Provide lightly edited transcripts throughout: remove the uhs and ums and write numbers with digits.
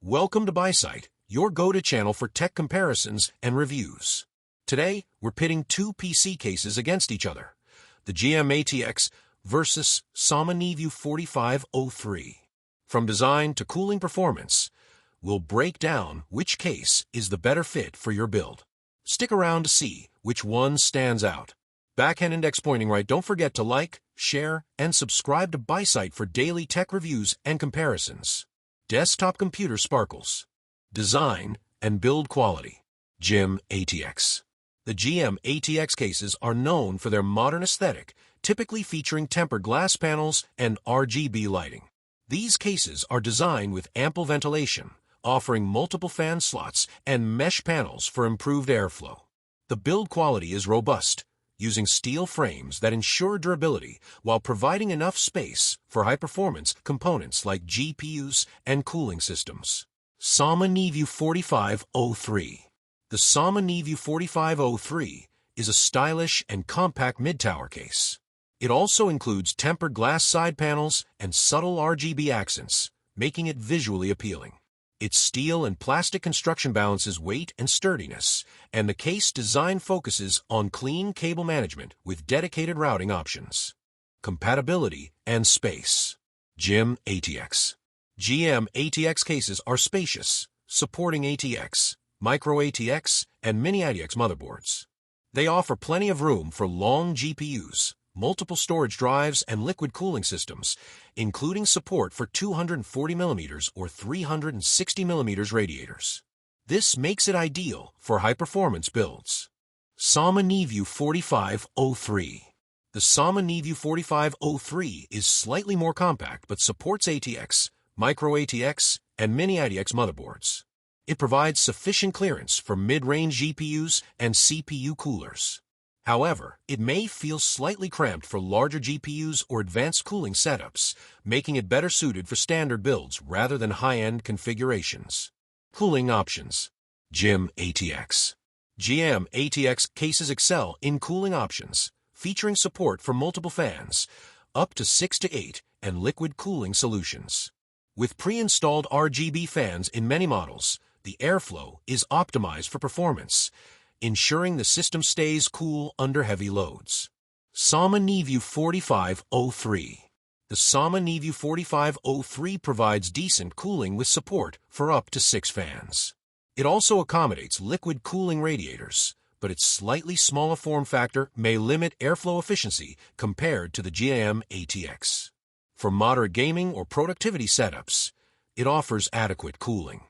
Welcome to BYSIGHT, your go-to channel for tech comparisons and reviews. Today, we're pitting two PC cases against each other, the GIM ATX versus SAMA Neview 4503. From design to cooling performance, we'll break down which case is the better fit for your build. Stick around to see which one stands out. Backhand index pointing right. Don't forget to like, share, and subscribe to BYSIGHT for daily tech reviews and comparisons. Desktop computer sparkles. Design and build quality. GIM ATX. The GIM ATX cases are known for their modern aesthetic, typically featuring tempered glass panels and RGB lighting. These cases are designed with ample ventilation, offering multiple fan slots and mesh panels for improved airflow. The build quality is robust, using steel frames that ensure durability while providing enough space for high-performance components like GPUs and cooling systems. SAMA Neview 4503. The SAMA Neview 4503 is a stylish and compact mid-tower case. It also includes tempered glass side panels and subtle RGB accents, making it visually appealing. Its steel and plastic construction balances weight and sturdiness, and the case design focuses on clean cable management with dedicated routing options. Compatibility and space. GIM ATX. GIM ATX cases are spacious, supporting ATX, micro ATX, and mini ATX motherboards. They offer plenty of room for long GPUs, multiple storage drives, and liquid cooling systems, including support for 240mm or 360mm radiators. This makes it ideal for high-performance builds. SAMA Neview 4503. The SAMA Neview 4503 is slightly more compact but supports ATX, micro ATX, and mini ATX motherboards. It provides sufficient clearance for mid-range GPUs and CPU coolers. However, it may feel slightly cramped for larger GPUs or advanced cooling setups, making it better suited for standard builds rather than high-end configurations. Cooling options. GIM ATX. GIM ATX cases excel in cooling options, featuring support for multiple fans, up to 6 to 8, and liquid cooling solutions. With pre-installed RGB fans in many models, the airflow is optimized for performance, ensuring the system stays cool under heavy loads. SAMA Neview 4503. The SAMA Neview 4503 provides decent cooling with support for up to 6 fans. It also accommodates liquid cooling radiators, but its slightly smaller form factor may limit airflow efficiency compared to the GIM ATX. For moderate gaming or productivity setups, it offers adequate cooling.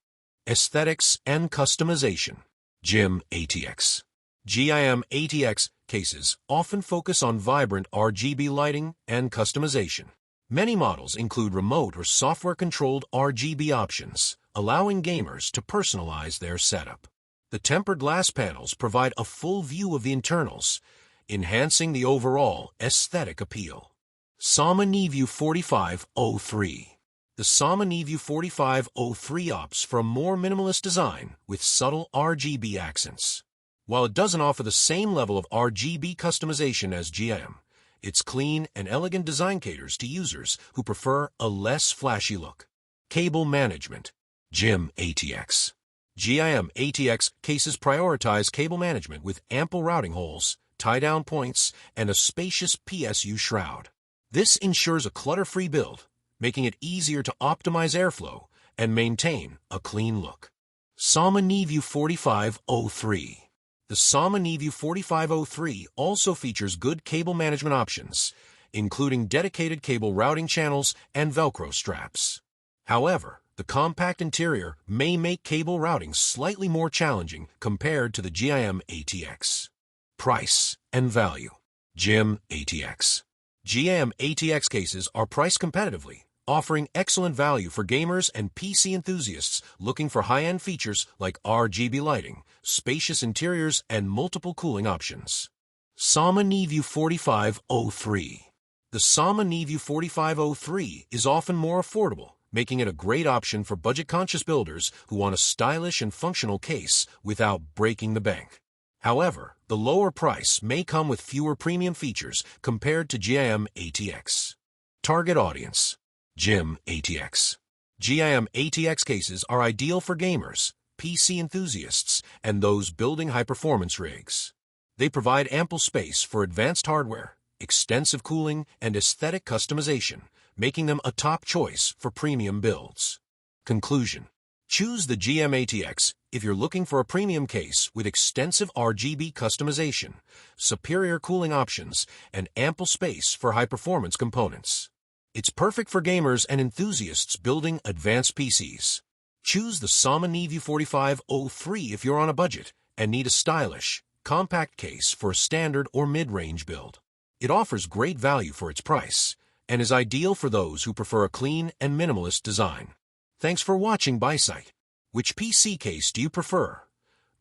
Aesthetics and customization. GIM ATX. GIM ATX cases often focus on vibrant RGB lighting and customization. Many models include remote or software-controlled RGB options, allowing gamers to personalize their setup. The tempered glass panels provide a full view of the internals, enhancing the overall aesthetic appeal. SAMA Neview 4503. The SAMA Neview 4503 opts for a more minimalist design with subtle RGB accents. While it doesn't offer the same level of RGB customization as GIM, its clean and elegant design caters to users who prefer a less flashy look. Cable management. GIM ATX. GIM ATX cases prioritize cable management with ample routing holes, tie-down points, and a spacious PSU shroud. This ensures a clutter-free build, making it easier to optimize airflow and maintain a clean look. SAMA Neview 4503. The SAMA Neview 4503 also features good cable management options, including dedicated cable routing channels and Velcro straps. However, the compact interior may make cable routing slightly more challenging compared to the GIM ATX. Price and value. GIM ATX. GIM ATX cases are priced competitively, offering excellent value for gamers and PC enthusiasts looking for high-end features like RGB lighting, spacious interiors, and multiple cooling options. SAMA Neview 4503. The SAMA Neview 4503 is often more affordable, making it a great option for budget-conscious builders who want a stylish and functional case without breaking the bank. However, the lower price may come with fewer premium features compared to GIM ATX. Target audience. GIM ATX. GIM ATX cases are ideal for gamers, PC enthusiasts, and those building high-performance rigs. They provide ample space for advanced hardware, extensive cooling, and aesthetic customization, making them a top choice for premium builds. Conclusion: choose the GIM ATX if you're looking for a premium case with extensive RGB customization, superior cooling options, and ample space for high-performance components. It's perfect for gamers and enthusiasts building advanced PCs. Choose the SAMA Neview 4503 if you're on a budget and need a stylish, compact case for a standard or mid-range build. It offers great value for its price and is ideal for those who prefer a clean and minimalist design. Thanks for watching BYSIGHT. Which PC case do you prefer?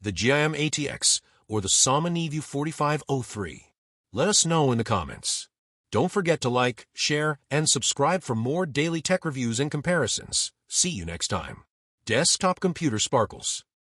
The GIM ATX or the SAMA Neview 4503? Let us know in the comments. Don't forget to like, share, and subscribe for more daily tech reviews and comparisons. See you next time. Desktop computer sparkles.